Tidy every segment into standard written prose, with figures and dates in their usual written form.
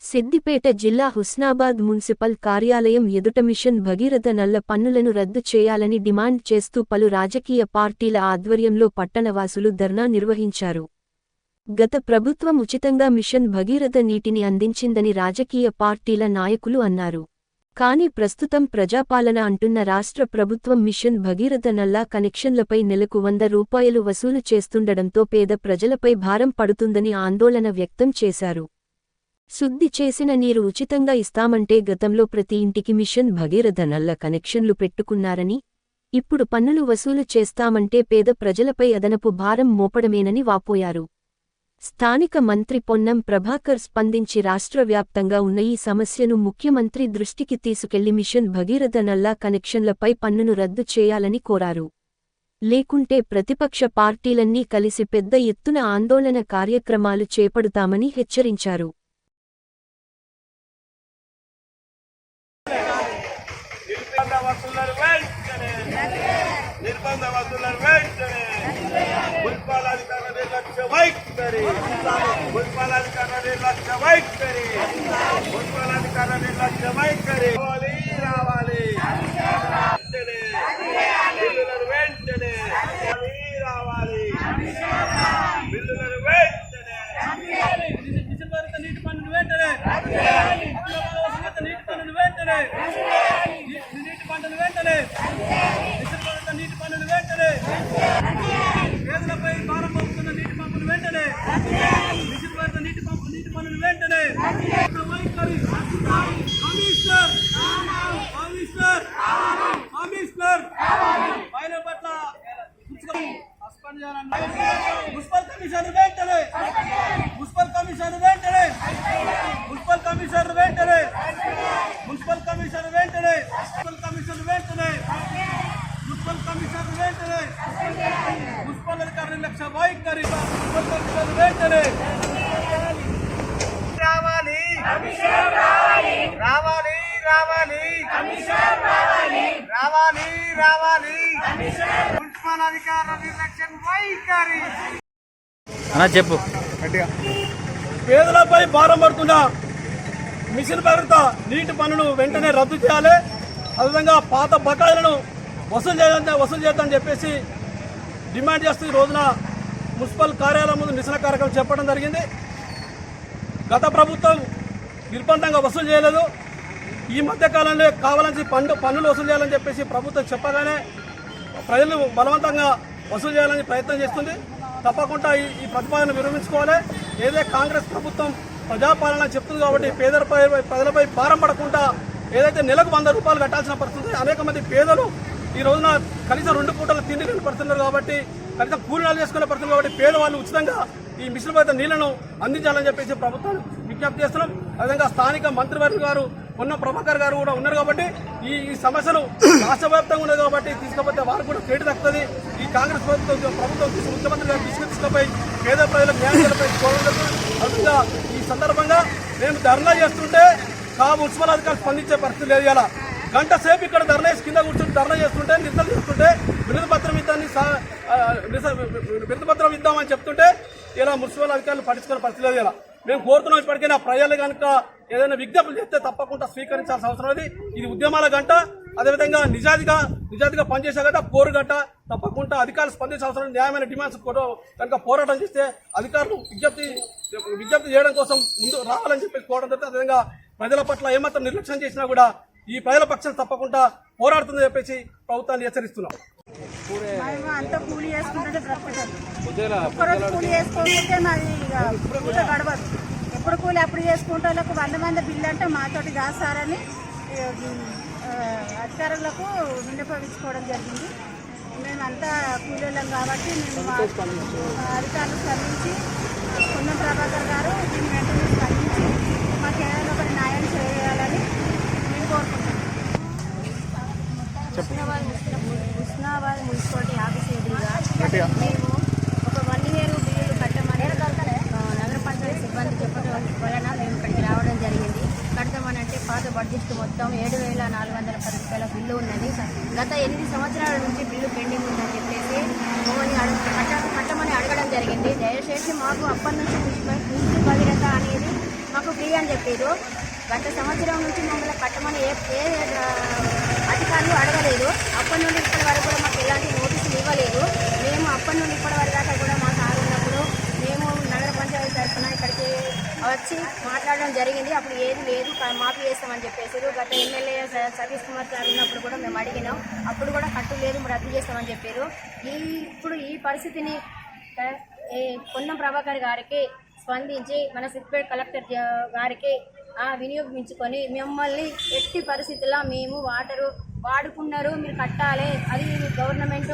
సిద్దిపేట జిల్లా హుస్నాబాద్ మున్సిపల్ కార్యాలయం ఎదుట మిషన్ భగీరథ నల్ల పన్నులను రద్దు చేయాలని డిమాండ్ చేస్తూ పలు రాజకీయ పార్టీల ఆధ్వర్యంలో పట్టణవాసులు ధర్నా నిర్వహించారు. గత ప్రభుత్వం ఉచితంగా మిషన్ భగీరథ నీటిని అందించిందని రాజకీయ పార్టీల నాయకులు అన్నారు. కానీ ప్రస్తుతం ప్రజాపాలన అంటున్న రాష్ట్ర ప్రభుత్వం మిషన్ భగీరథ నల్లా కనెక్షన్లపై నెలకు 100 రూపాయలు వసూలు చేస్తుండడంతో పేద ప్రజలపై భారం పడుతుందని ఆందోళన వ్యక్తం చేశారు. శుద్ధి చేసిన నీరు ఉచితంగా ఇస్తామంటే గతంలో ప్రతి ఇంటికి మిషన్ భగీరథ నల్ల కనెక్షన్లు పెట్టుకున్నారని, ఇప్పుడు పన్నులు వసూలు చేస్తామంటే పేద ప్రజలపై అదనపు భారం మోపడమేనని వాపోయారు. స్థానిక మంత్రి పొన్నం ప్రభాకర్ స్పందించి రాష్ట్ర వ్యాప్తంగా ఉన్న ఈ సమస్యను ముఖ్యమంత్రి దృష్టికి తీసుకెళ్లి మిషన్ భగీరథ నల్లా కనెక్షన్లపై పన్నును రద్దు చేయాలని కోరారు. లేకుంటే ప్రతిపక్ష పార్టీలన్నీ కలిసి పెద్ద ఎత్తున ఆందోళన కార్యక్రమాలు చేపడతామని హెచ్చరించారు. నిర్బంధ వసూళ్లను వెంటనే మున్సిపాలిటీల నిర్లక్ష్య వైఖరి మున్సిపాలిటీల నిర్లక్ష్య వైఖరి మున్సిపాలిటీల నిర్లక్ష్య వైఖరి రావాలి బిల్లులను వెంటనే రావాలి బిల్లులను వెంటనే నీటి పన్నులు వెంటనే నీటి పన్నులు వెంటనే నీటి పన్నులు వెంటనే నీటి పన్నులు వెంటనే పేదలపై భారం మోపుతున్న నీటి పంపులు వెంటనే నిశ్చిత నీటి పన్నులు వెంటనే వైఖరి కమిషనర్ కమిషనర్ ఆయన పట్ల సస్పెండ్ చేయాలన్న మున్సిపల్ కమిషన్ వెంటనే మున్సిపల్ కమిషన్ వెంటనే మున్సిపల్ కమిషన్ వెంటనే మున్సిపల్ కమిషన్ వెంటనే మున్సిపల్ కమిషన్ వెంటనే మున్సిపల్ కమిషన్ వెంటనే మున్సిపల్ అధికారుల నిర్లక్ష్య వైఖరి మున్సిపల్ కమిషన్ వెంటనే రావాలి రావాలి రావాలి రావాలి రావాలి మున్సిపల్ అధికారుల నిర్లక్ష్య వైఖరి అన్నా చెప్పు. పేదలపై భారం పడుతున్న మిషన్ భగీరథ నీటి పన్నును వెంటనే రద్దు చేయాలి. అదేవిధంగా పాత బకాయిలను వసూలు చేద్దామని చెప్పేసి డిమాండ్ చేస్తూ ఈ రోజున మున్సిపల్ కార్యాలయం ముందు నిరసన కార్యక్రమం చెప్పడం జరిగింది. గత ప్రభుత్వం నిర్బంధంగా వసూలు చేయలేదు. ఈ మధ్యకాలంలో కావాలని పన్నులు వసూలు చేయాలని చెప్పేసి ప్రభుత్వం చెప్పగానే ప్రజలు బలవంతంగా వసూలు చేయాలని ప్రయత్నం చేస్తుంది. తప్పకుండా ఈ ప్రతిపాదన విరమించుకోవాలి. ఏదే కాంగ్రెస్ ప్రభుత్వం ప్రజాపాలన చెప్తుంది కాబట్టి ప్రజలపై భారం పడకుండా ఏదైతే నెలకు 100 రూపాయలు కట్టాల్సిన పరిస్థితి, అనేక మంది పేదలు ఈ రోజున కనీసం 2 పూటలు తిండి పడుతున్నారు కాబట్టి, కనీసం కూలీనాలు చేసుకునే పడుతుంది కాబట్టి పేదవాళ్ళు ఉచితంగా ఈ మిషన్ భగీరథ నీళ్లను అందించాలని చెప్పేసి ప్రభుత్వాన్ని విజ్ఞప్తి చేస్తున్నాం. అదేవిధంగా స్థానిక మంత్రివర్గ గారు పొన్నం ప్రభాకర్ గారు కూడా ఉన్నారు కాబట్టి ఈ సమస్యను రాష్ట్ర వ్యాప్తంగా ఉన్నది కాబట్టి తీసుకపోతే వారు కూడా క్రెడిట్ దక్కుతుంది. ఈ కాంగ్రెస్ ప్రభుత్వం ముఖ్యమంత్రి గారు తీసుకుపోయి పేద ప్రజలకు న్యాయాలపై అదేవిధంగా ఈ సందర్భంగా నేను ధర్నా చేస్తుంటే మున్సిపల్ అధికారులు స్పందించే పరిస్థితి లేదు. ఇలా గంట సేపు ఇక్కడ ధర్నా కింద కూర్చుంటే ధర్నా చేస్తుంటే నిరసన చేస్తుంటే వినతి పత్రం ఇద్దామని చెప్తుంటే ఇలా మున్సిపల్ అధికారులు పట్టించుకునే పరిస్థితి లేదు. ఇలా మేము కోరుతున్నాం ఇప్పటికైనా ప్రజలు కనుక ఏదైనా విజ్ఞప్తులు చేస్తే తప్పకుండా స్వీకరించాల్సిన అవసరం ఉంది. ఇది ఉద్యమాల గంట, అదేవిధంగా నిజాయితీగా పనిచేసే గంట, పోరు గంట. తప్పకుండా అధికారులు స్పందించాల్సిన అవసరం. న్యాయమైన డిమాండ్స్ కనుక పోరాటం చేస్తే అధికారులు విజ్ఞప్తి చేయడం కోసం ముందు రావాలని చెప్పి కోరడం జరుగుతుంది. అదేవిధంగా ప్రజల పట్ల ఏమాత్రం నిర్లక్ష్యం చేసినా కూడా ఈ ప్రజల పక్షం తప్పకుండా పోరాడుతుందని చెప్పేసి ప్రభుత్వాన్ని హెచ్చరిస్తున్నాం. అంతా కూలి చేసుకుంటే ఒక్కరోజు కూలి చేసుకోకపోతే మాది పూట గడవదు. ఎప్పుడు కూలి అప్పుడు చేసుకుంటే వాళ్ళకు 100 మంది బిల్లు అంటే మాతోటి కాస్తారని అధికారులకు విన్నపించుకోవడం జరిగింది. మేమంతా కూలీలం కాబట్టి మేము అధికారులు స్పందించి పొన్నం ప్రభాకర్ గారు దీన్ని వెంటనే స్పందించి మాకు ఏదైనా ఒకటి న్యాయం చేయాలని మేము కోరుకుంటున్నాం. హుస్నాబాద్ మున్సిపాలిటీ ఆఫీస్ ఎదురుగా మేము ఒక 1 year బిల్లులు కట్టమని నగర పంచాయతీ సిబ్బంది చెప్పడం వలన మేము ఇక్కడికి రావడం జరిగింది. కడతామనంటే పాత బడ్జెట్ మొత్తం 7,410 రూపాయల బిల్లు ఉన్నది. గత 8 సంవత్సరాల నుంచి బిల్లు పెండింగ్ ఉందని చెప్పేసి మమ్మల్ని కట్టమని అడగడం జరిగింది. దయచేసి మాకు అప్పటి నుంచి మిషన్ భగీరథ అనేది మాకు ఫ్రీ అని చెప్పారు. గత సంవత్సరం నుంచి మమ్మల్ని కట్టమని ఏ అధికారులు అడగలేదు. అప్పటి నుండి ఇప్పటి వరకు కూడా మాకు ఎలాంటి నోటీసులు ఇవ్వలేదు. మేము అప్పటి నుండి ఇప్పటి వరకు దాకా కూడా మా సార్ ఉన్నప్పుడు మేము నగర పంచాయతీ తరఫున ఇక్కడికి వచ్చి మాట్లాడడం జరిగింది. అప్పుడు ఏది లేదు మాఫీ చేస్తామని చెప్పేసారు. గత ఎమ్మెల్యే సతీష్ కుమార్ సార్ ఉన్నప్పుడు కూడా మేము అడిగినాం. అప్పుడు కూడా కట్టు లేదు రద్దు చేస్తామని చెప్పారు. ఇప్పుడు ఈ పరిస్థితిని పొన్నం ప్రభాకర్ గారికి స్పందించి మన సిద్దిపేట కలెక్టర్ గారికి వినియోగించుకొని మిమ్మల్ని ఎట్టి పరిస్థితుల్లో మేము వాటరు వాడుకున్నారు, మీరు కట్టాలి, అది గవర్నమెంట్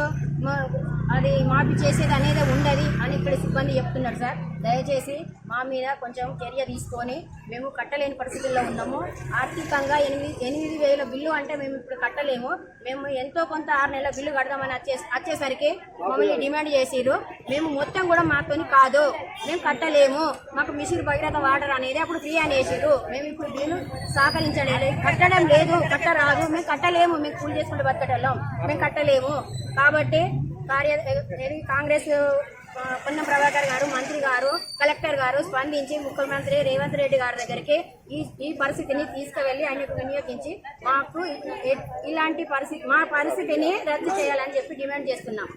అది మాఫీ చేసేది అనేది ఉండదు అని ఇక్కడ సిబ్బంది చెప్తున్నారు. సార్ దయచేసి మా మీద కొంచెం చర్య తీసుకొని మేము కట్టలేని పరిస్థితుల్లో ఉన్నాము. ఆర్థికంగా 8,000 బిల్లు అంటే మేము ఇప్పుడు కట్టలేము. మేము ఎంతో కొంత 6 నెలల బిల్లు కడదామని వచ్చేసరికి మమ్మల్ని డిమాండ్ చేసిరు. మేము మొత్తం కూడా మాతోని కాదు, మేము కట్టలేము, మాకు మిషన్ భగీరథ వాటర్ అనేది అప్పుడు ఫ్రీ అని వేసిరు. మేము ఇప్పుడు బిల్లు సహకరించలేదు, కట్టడం లేదు, కట్టరాదు, మేము కట్టలేము, మేము కూలి చేసుకుంటూ బతకటం మేము కట్టలేము. కాబట్టి కాంగ్రెస్ పొన్నం ప్రభాకర్ గారు, మంత్రి గారు, కలెక్టర్ గారు స్పందించి ముఖ్యమంత్రి రేవంత్ రెడ్డి గారి దగ్గరికి ఈ పరిస్థితిని తీసుకువెళ్ళి ఆయనకు వినియోగించి మాకు ఇలాంటి పరిస్థితి మా పరిస్థితిని రద్దు చేయాలని చెప్పి డిమాండ్ చేస్తున్నాం.